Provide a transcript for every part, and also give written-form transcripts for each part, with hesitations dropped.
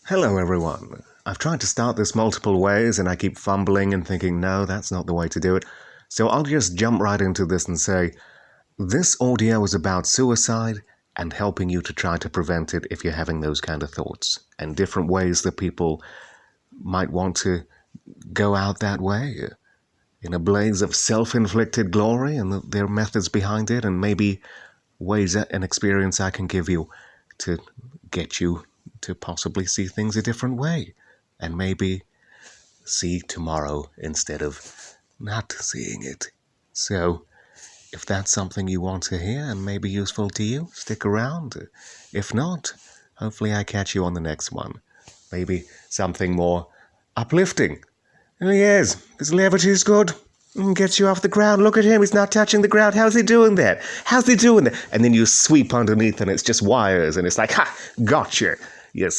Hello everyone. I've tried to start this multiple ways and I keep fumbling and thinking, no, that's not the way to do it. So I'll just jump right into this and say, this audio is about suicide and helping you to try to prevent it if you're having those kind of thoughts, and different ways that people might want to go out that way in a blaze of self-inflicted glory and their methods behind it, and maybe ways and experience I can give you to get you to possibly see things a different way and maybe see tomorrow instead of not seeing it. So if that's something you want to hear and may be useful to you, stick around. If not, hopefully I catch you on the next one. Maybe something more uplifting. Oh yes, his levity is good. Gets you off the ground. Look at him, he's not touching the ground. How's he doing that? How's he doing that? And then you sweep underneath and it's just wires and it's like, ha, gotcha, you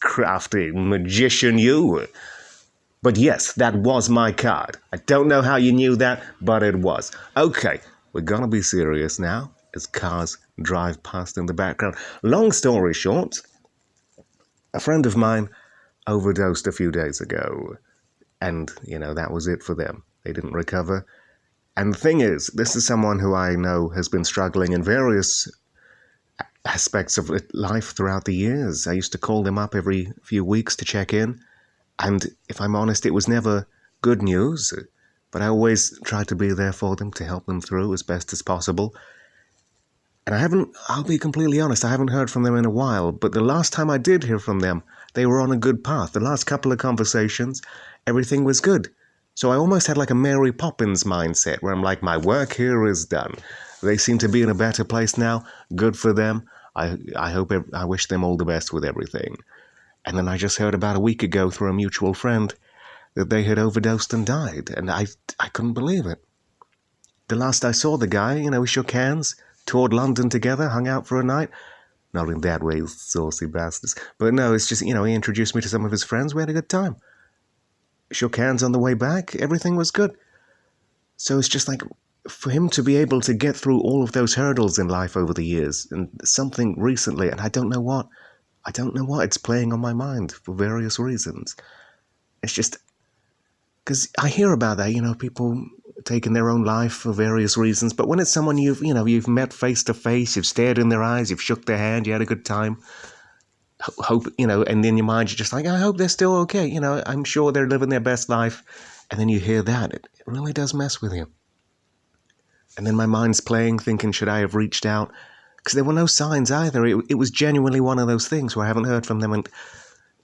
crafty magician you. But yes, that was my card. I don't know how you knew that, but it was. Okay, we're gonna be serious now as cars drive past in the background. Long story short, a friend of mine overdosed a few days ago. And, that was it for them. They didn't recover. And the thing is, this is someone who I know has been struggling in various aspects of life throughout the years. I used to call them up every few weeks to check in. And if I'm honest, it was never good news. But I always tried to be there for them to help them through as best as possible. And I'll be completely honest, I haven't heard from them in a while. But the last time I did hear from them, they were on a good path. The last couple of conversations, everything was good. So I almost had like a Mary Poppins mindset where I'm like, my work here is done. They seem to be in a better place now. Good for them. I wish them all the best with everything. And then I just heard about a week ago through a mutual friend that they had overdosed and died. And I couldn't believe it. The last I saw the guy, we shook hands, toured London together, hung out for a night. Not in that way, saucy bastards. But no, it's just, he introduced me to some of his friends. We had a good time. Shook hands on the way back. Everything was good. So it's just like, for him to be able to get through all of those hurdles in life over the years, and something recently, and I don't know what, it's playing on my mind for various reasons. It's just, because I hear about that, people taking their own life for various reasons, but when it's someone you've met face to face, you've stared in their eyes, you've shook their hand, you had a good time, hope, and in your mind you're just like, I hope they're still okay, I'm sure they're living their best life, and then you hear that, it really does mess with you. And then my mind's playing, thinking, should I have reached out? Because there were no signs either. It was genuinely one of those things where I haven't heard from them in,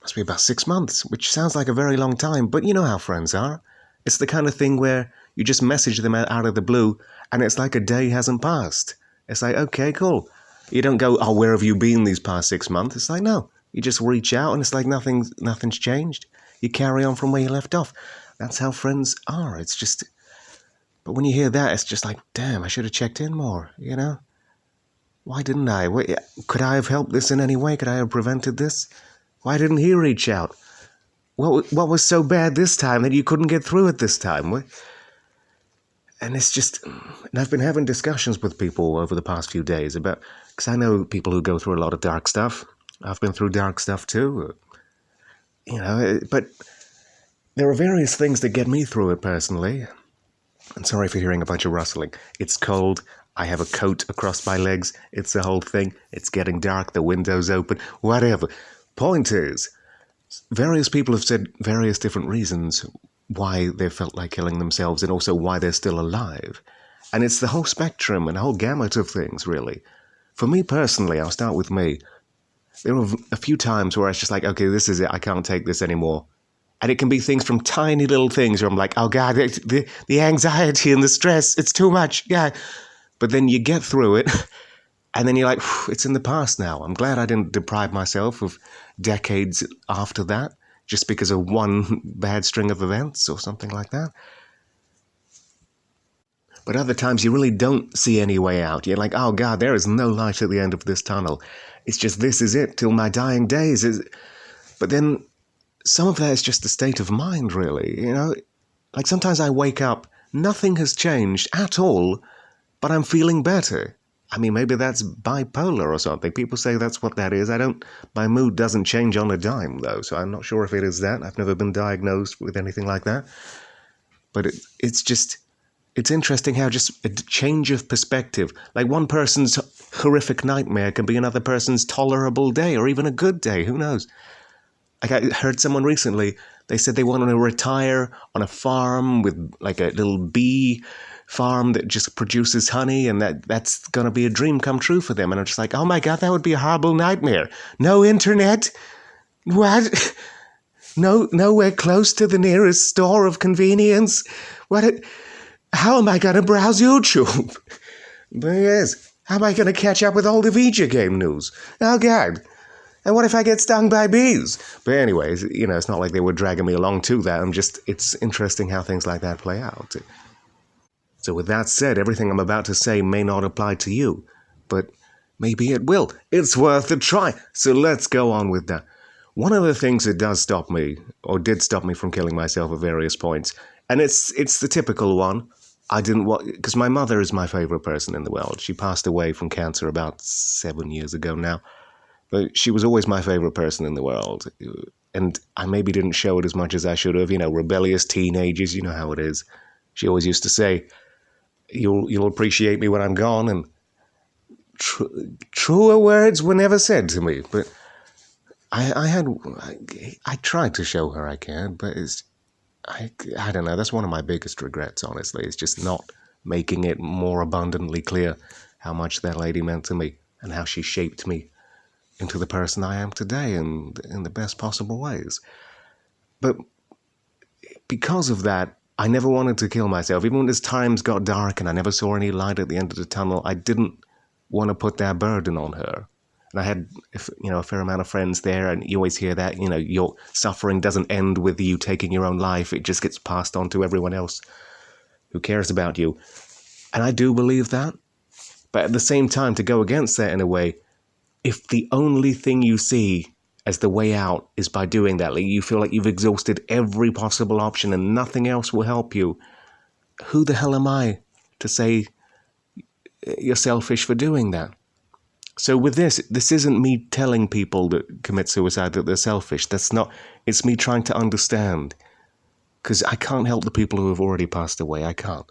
must be about 6 months, which sounds like a very long time, but you know how friends are. It's the kind of thing where you just message them out of the blue, and it's like a day hasn't passed. It's like, okay, cool. You don't go, oh, where have you been these past 6 months? It's like, no. You just reach out, and it's like nothing's changed. You carry on from where you left off. That's how friends are. It's just... But when you hear that, it's just like, damn, I should have checked in more, Why didn't I? Could I have helped this in any way? Could I have prevented this? Why didn't he reach out? What was so bad this time that you couldn't get through it this time? And it's just... And I've been having discussions with people over the past few days about... Because I know people who go through a lot of dark stuff. I've been through dark stuff too. But there are various things that get me through it personally. I'm sorry for hearing a bunch of rustling. It's cold. I have a coat across my legs. It's the whole thing. It's getting dark. The window's open. Whatever. Point is, various people have said various different reasons why they felt like killing themselves and also why they're still alive. And it's the whole spectrum and a whole gamut of things, really. For me personally, I'll start with me. There were a few times where I was just like, okay, this is it. I can't take this anymore. And it can be things from tiny little things where I'm like, oh, God, the anxiety and the stress, it's too much. Yeah. But then you get through it, and then you're like, it's in the past now. I'm glad I didn't deprive myself of decades after that just because of one bad string of events or something like that. But other times you really don't see any way out. You're like, oh, God, there is no light at the end of this tunnel. It's just this is it till my dying days. But then... some of that is just a state of mind, really, Like sometimes I wake up, nothing has changed at all, but I'm feeling better. I mean, maybe that's bipolar or something. People say that's what that is. My mood doesn't change on a dime, though, so I'm not sure if it is that. I've never been diagnosed with anything like that. But it's interesting how just a change of perspective, like one person's horrific nightmare can be another person's tolerable day or even a good day. Who knows? Like I heard someone recently, they said they want to retire on a farm with like a little bee farm that just produces honey, and that's going to be a dream come true for them. And I'm just like, oh my God, that would be a horrible nightmare. No internet? What? No, nowhere close to the nearest store of convenience? How am I going to browse YouTube? But yes, how am I going to catch up with all the video game news? Oh God. And what if I get stung by bees? But anyways, it's not like they were dragging me along to that. It's interesting how things like that play out. So with that said, everything I'm about to say may not apply to you, but maybe it will. It's worth a try. So let's go on with that. One of the things that does stop me, or did stop me from killing myself at various points, and it's the typical one. I didn't want, because my mother is my favorite person in the world. She passed away from cancer about 7 years ago now. But she was always my favorite person in the world. And I maybe didn't show it as much as I should have. Rebellious teenagers, you know how it is. She always used to say, you'll appreciate me when I'm gone. And truer words were never said to me. But I tried to show her I cared, but I don't know. That's one of my biggest regrets, honestly. It's just not making it more abundantly clear how much that lady meant to me and how she shaped me into the person I am today and in the best possible ways. But because of that, I never wanted to kill myself. Even when as times got dark and I never saw any light at the end of the tunnel, I didn't want to put that burden on her. And I had, a fair amount of friends there, and you always hear that, your suffering doesn't end with you taking your own life. It just gets passed on to everyone else who cares about you. And I do believe that. But at the same time, to go against that in a way, if the only thing you see as the way out is by doing that, like you feel like you've exhausted every possible option and nothing else will help you, who the hell am I to say you're selfish for doing that? So with this isn't me telling people that commit suicide that they're selfish. That's not, it's me trying to understand. Because I can't help the people who have already passed away. I can't.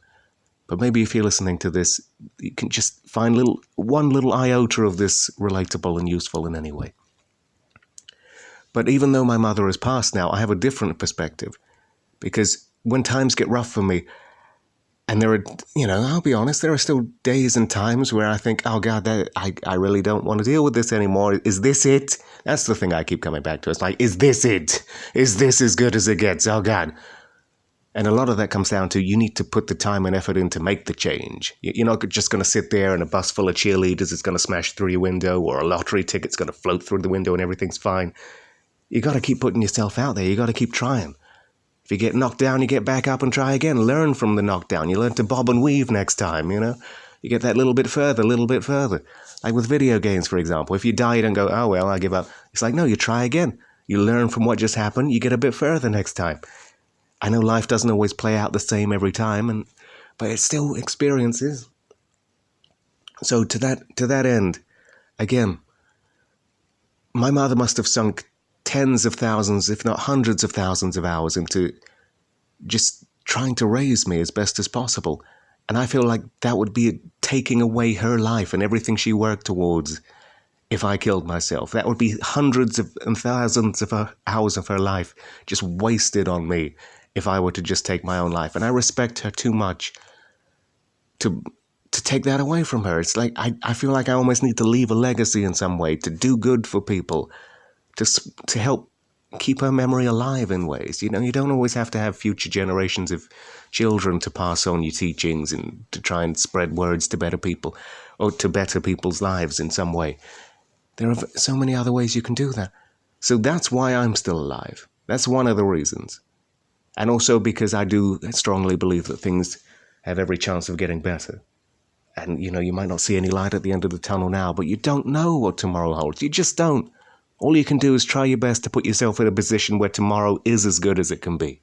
But maybe if you're listening to this, you can just find one little iota of this relatable and useful in any way. But even though my mother has passed now, I have a different perspective. Because when times get rough for me, and there are, I'll be honest, there are still days and times where I think, oh God, I really don't want to deal with this anymore. Is this it? That's the thing I keep coming back to. It's like, is this it? Is this as good as it gets? Oh God. And a lot of that comes down to you need to put the time and effort in to make the change. You're not just going to sit there and a bus full of cheerleaders is going to smash through your window, or a lottery ticket's going to float through the window and everything's fine. You got to keep putting yourself out there. You got to keep trying. If you get knocked down, you get back up and try again. Learn from the knockdown. You learn to bob and weave next time, You get that little bit further. Like with video games, for example. If you die, you don't go, oh, well, I give up. It's like, no, you try again. You learn from what just happened. You get a bit further next time. I know life doesn't always play out the same every time, but it's still experiences. So to that end, again, my mother must have sunk tens of thousands, if not hundreds of thousands of hours into just trying to raise me as best as possible. And I feel like that would be taking away her life and everything she worked towards if I killed myself. That would be hundreds and thousands of hours of her life just wasted on me if I were to just take my own life. And I respect her too much to take that away from her. It's like I feel like I almost need to leave a legacy in some way, to do good for people, to help keep her memory alive in ways. You don't always have to have future generations of children to pass on your teachings and to try and spread words to better people or to better people's lives in some way. There are so many other ways you can do that. So that's why I'm still alive. That's one of the reasons. And also because I do strongly believe that things have every chance of getting better. And, you might not see any light at the end of the tunnel now, but you don't know what tomorrow holds. You just don't. All you can do is try your best to put yourself in a position where tomorrow is as good as it can be.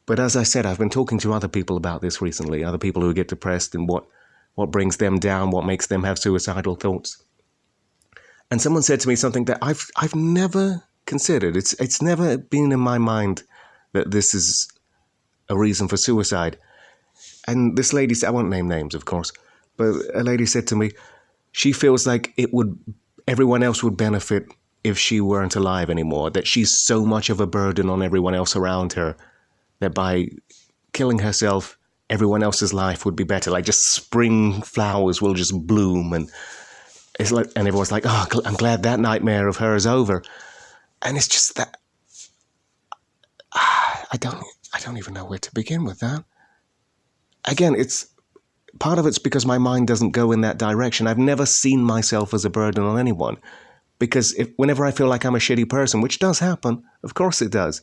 But as I said, I've been talking to other people about this recently, other people who get depressed and what what brings them down, what makes them have suicidal thoughts. And someone said to me something that I've never considered. It's never been in my mind that this is a reason for suicide. And this lady said, I won't name names, of course, but a lady said to me, she feels like everyone else would benefit if she weren't alive anymore, that she's so much of a burden on everyone else around her, that by killing herself, everyone else's life would be better. Like just spring flowers will just bloom, and and everyone's like, oh, I'm glad that nightmare of hers is over. And it's just that I don't even know where to begin with that. Again, part of it's because my mind doesn't go in that direction. I've never seen myself as a burden on anyone, because whenever I feel like I'm a shitty person, which does happen, of course it does,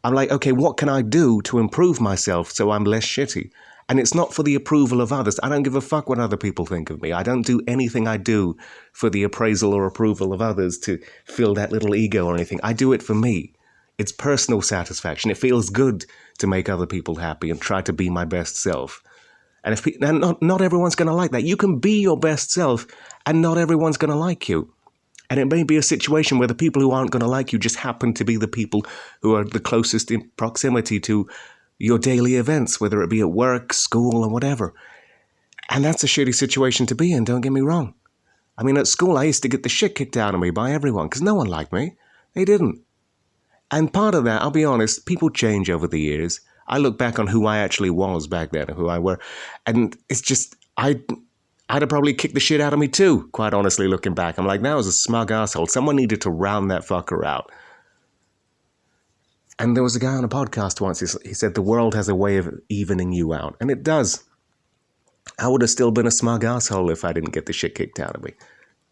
I'm like, okay, what can I do to improve myself so I'm less shitty? And it's not for the approval of others. I don't give a fuck what other people think of me. I don't do anything I do for the appraisal or approval of others to fill that little ego or anything. I do it for me. It's personal satisfaction. It feels good to make other people happy and try to be my best self. And not everyone's going to like that. You can be your best self and not everyone's going to like you. And it may be a situation where the people who aren't going to like you just happen to be the people who are the closest in proximity to your daily events, whether it be at work, school, or whatever. And that's a shitty situation to be in, don't get me wrong. I mean, at school, I used to get the shit kicked out of me by everyone because no one liked me. They didn't. And part of that, I'll be honest, people change over the years. I look back on who I actually was back then and who I were. And it's just, I'd have probably kicked the shit out of me too, quite honestly, looking back. I'm like, that was a smug asshole. Someone needed to round that fucker out. And there was a guy on a podcast once, he said, the world has a way of evening you out. And it does. I would have still been a smug asshole if I didn't get the shit kicked out of me.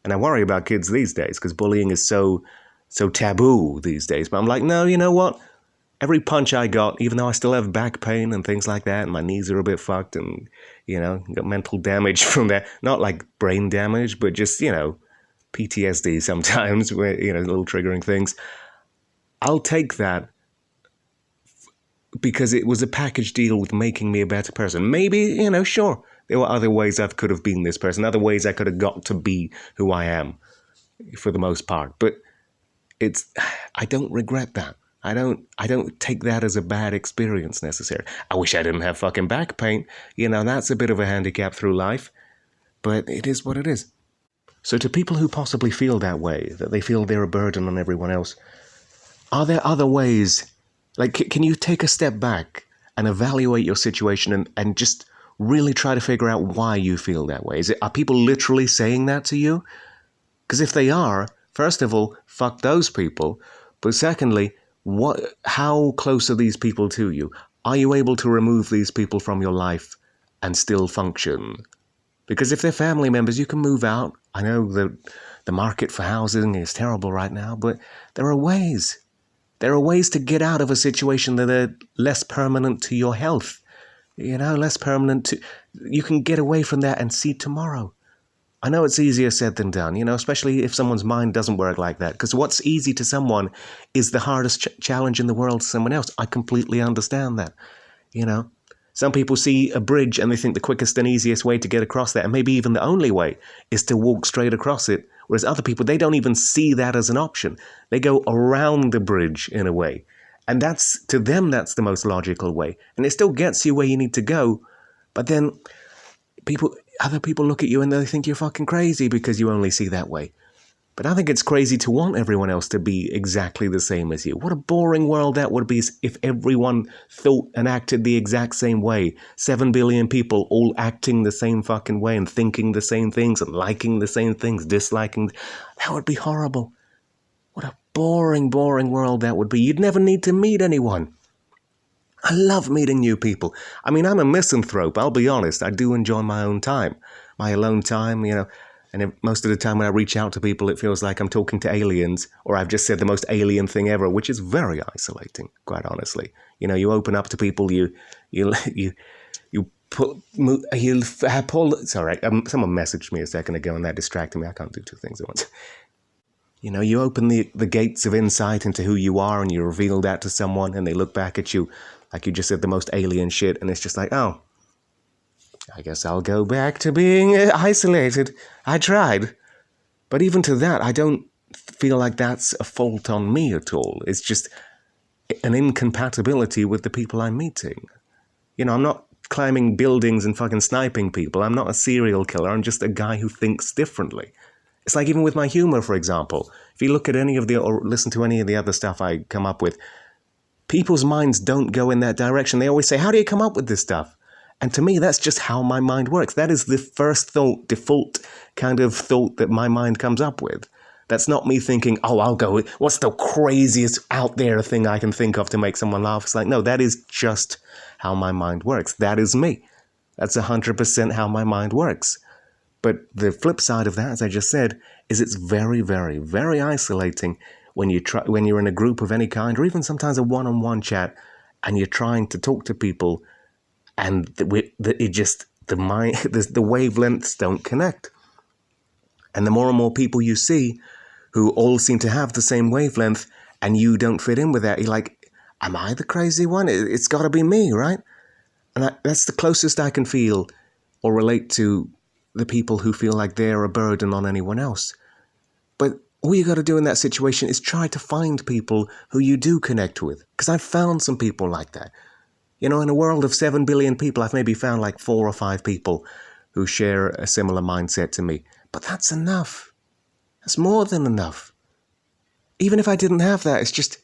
And I worry about kids these days because bullying is so taboo these days. But I'm like, no, you know what? Every punch I got, even though I still have back pain and things like that, and my knees are a bit fucked and, got mental damage from that. Not like brain damage, but just, PTSD sometimes, where, little triggering things. I'll take that because it was a package deal with making me a better person. Maybe, sure, there were other ways I could have been this person, other ways I could have got to be who I am for the most part. But I don't regret that. I don't take that as a bad experience necessarily. I wish I didn't have fucking back pain. That's a bit of a handicap through life, but it is what it is. So to people who possibly feel that way, that they feel they're a burden on everyone else, are there other ways? Like, can you take a step back and evaluate your situation and just really try to figure out why you feel that way? Are people literally saying that to you? Because if they are, first of all, fuck those people. But secondly, how close are these people to you? Are you able to remove these people from your life and still function? Because if they're family members, you can move out. I know the market for housing is terrible right now, but there are ways. There are ways to get out of a situation that are less permanent to your health. Less permanent to... You can get away from that and see tomorrow. I know it's easier said than done, especially if someone's mind doesn't work like that. Because what's easy to someone is the hardest challenge in the world to someone else. I completely understand that, Some people see a bridge and they think the quickest and easiest way to get across that, and maybe even the only way, is to walk straight across it. Whereas other people, they don't even see that as an option. They go around the bridge in a way. And to them, that's the most logical way. And it still gets you where you need to go. But then other people look at you and they think you're fucking crazy because you only see that way. But I think it's crazy to want everyone else to be exactly the same as you. What a boring world that would be if everyone thought and acted the exact same way. 7 billion people all acting the same fucking way and thinking the same things and liking the same things, disliking. That would be horrible. What a boring, boring world that would be. You'd never need to meet anyone. I love meeting new people. I mean, I'm a misanthrope, I'll be honest. I do enjoy my own time, my alone time, And most of the time when I reach out to people, it feels like I'm talking to aliens, or I've just said the most alien thing ever, which is very isolating, quite honestly. You open up to people, sorry, someone messaged me a second ago and that distracted me. I can't do two things at once. You open the gates of insight into who you are and you reveal that to someone and they look back at you like you just said the most alien shit, and it's just like, oh, I guess I'll go back to being isolated. I tried. But even to that, I don't feel like that's a fault on me at all. It's just an incompatibility with the people I'm meeting. You know, I'm not climbing buildings and fucking sniping people. I'm not a serial killer. I'm just a guy who thinks differently. It's like even with my humor, for example. If you look at any of the, or listen to any of the other stuff I come up with, people's minds don't go in that direction. They always say, how do you come up with this stuff? And to me, that's just how my mind works. That is the first thought, default kind of thought that my mind comes up with. That's not me thinking, oh, I'll go with, what's the craziest out there thing I can think of to make someone laugh? It's like, no, that is just how my mind works. That is me. That's 100% how my mind works. But the flip side of that, as I just said, is it's very, very, very isolating when you're in a group of any kind, or even sometimes a one-on-one chat, and you're trying to talk to people, and the wavelengths don't connect. And the more and more people you see who all seem to have the same wavelength, and you don't fit in with that, you're like, am I the crazy one? It's got to be me, right? And that's the closest I can feel or relate to the people who feel like they're a burden on anyone else. But all you got to do in that situation is try to find people who you do connect with. Because I've found some people like that. You know, in a world of 7 billion people, I've maybe found like 4 or 5 people who share a similar mindset to me. But that's enough. That's more than enough. Even if I didn't have that, it's just,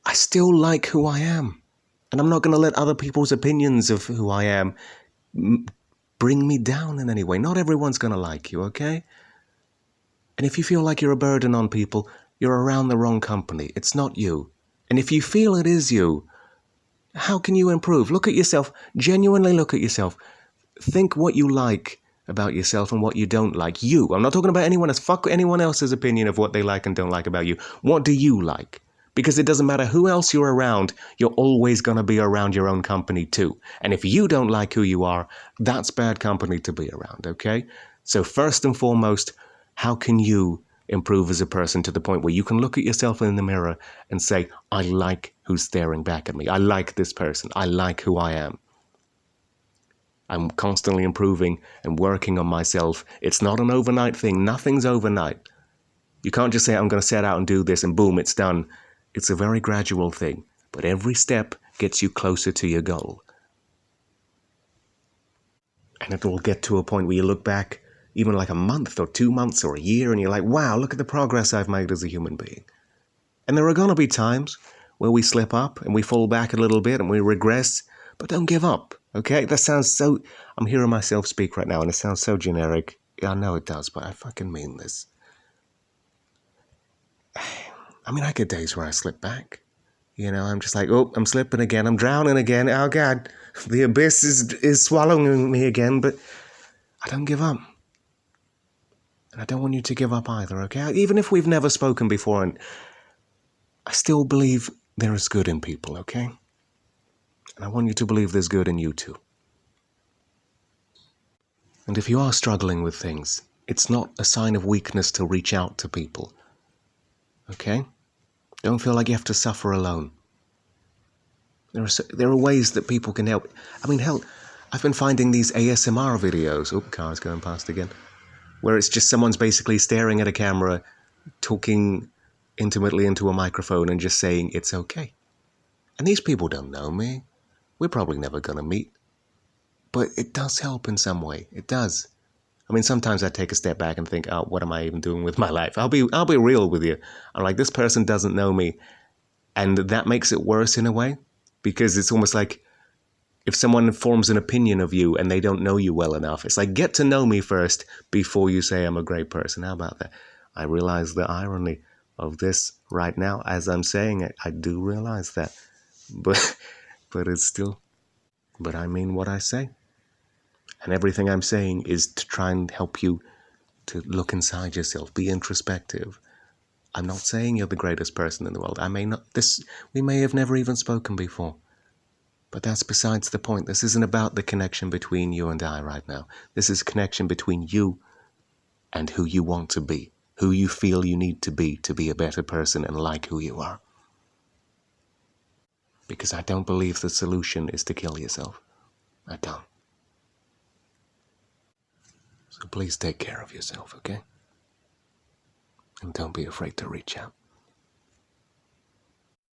I still like who I am. And I'm not going to let other people's opinions of who I am bring me down in any way. Not everyone's going to like you, okay? And if you feel like you're a burden on people, you're around the wrong company. It's not you. And if you feel it is you, how can you improve? Look at yourself. Genuinely look at yourself. Think what you like about yourself and what you don't like. You. I'm not talking about anyone else. Fuck anyone else's opinion of what they like and don't like about you. What do you like? Because it doesn't matter who else you're around, you're always going to be around your own company too. And if you don't like who you are, that's bad company to be around, okay? So first and foremost, how can you improve as a person to the point where you can look at yourself in the mirror and say, I like who's staring back at me. I like this person. I like who I am. I'm constantly improving and working on myself. It's not an overnight thing. Nothing's overnight. You can't just say, I'm going to set out and do this and boom, it's done. It's a very gradual thing, but every step gets you closer to your goal. And it will get to a point where you look back even like a month or 2 months or a year and you're like, wow, look at the progress I've made as a human being. And there are going to be times where we slip up and we fall back a little bit and we regress, but don't give up, okay? That sounds so... I'm hearing myself speak right now and it sounds so generic. Yeah, I know it does, but I fucking mean this. I mean, I get days where I slip back. You know, I'm just like, oh, I'm slipping again. I'm drowning again. Oh, God, the abyss is swallowing me again. But I don't give up. And I don't want you to give up either, okay? Even if we've never spoken before, and I still believe there is good in people, okay? And I want you to believe there's good in you too. And if you are struggling with things, it's not a sign of weakness to reach out to people, okay? Don't feel like you have to suffer alone. There are ways that people can help. I mean, hell, I've been finding these ASMR videos. Oh, car's going past again. Where it's just someone's basically staring at a camera, talking intimately into a microphone and just saying, it's okay. And these people don't know me. We're probably never going to meet. But it does help in some way. It does. I mean, sometimes I take a step back and think, oh, what am I even doing with my life? I'll be real with you. I'm like, this person doesn't know me. And that makes it worse in a way. Because it's almost like if someone forms an opinion of you and they don't know you well enough, it's like, get to know me first before you say I'm a great person. How about that? I realize the irony of this right now as I'm saying it. I do realize that. But it's still, but I mean what I say. And everything I'm saying is to try and help you to look inside yourself, be introspective. I'm not saying you're the greatest person in the world. We may have never even spoken before. But that's besides the point. This isn't about the connection between you and I right now. This is a connection between you and who you want to be, who you feel you need to be a better person and like who you are. Because I don't believe the solution is to kill yourself. I don't. So please take care of yourself, okay? And don't be afraid to reach out.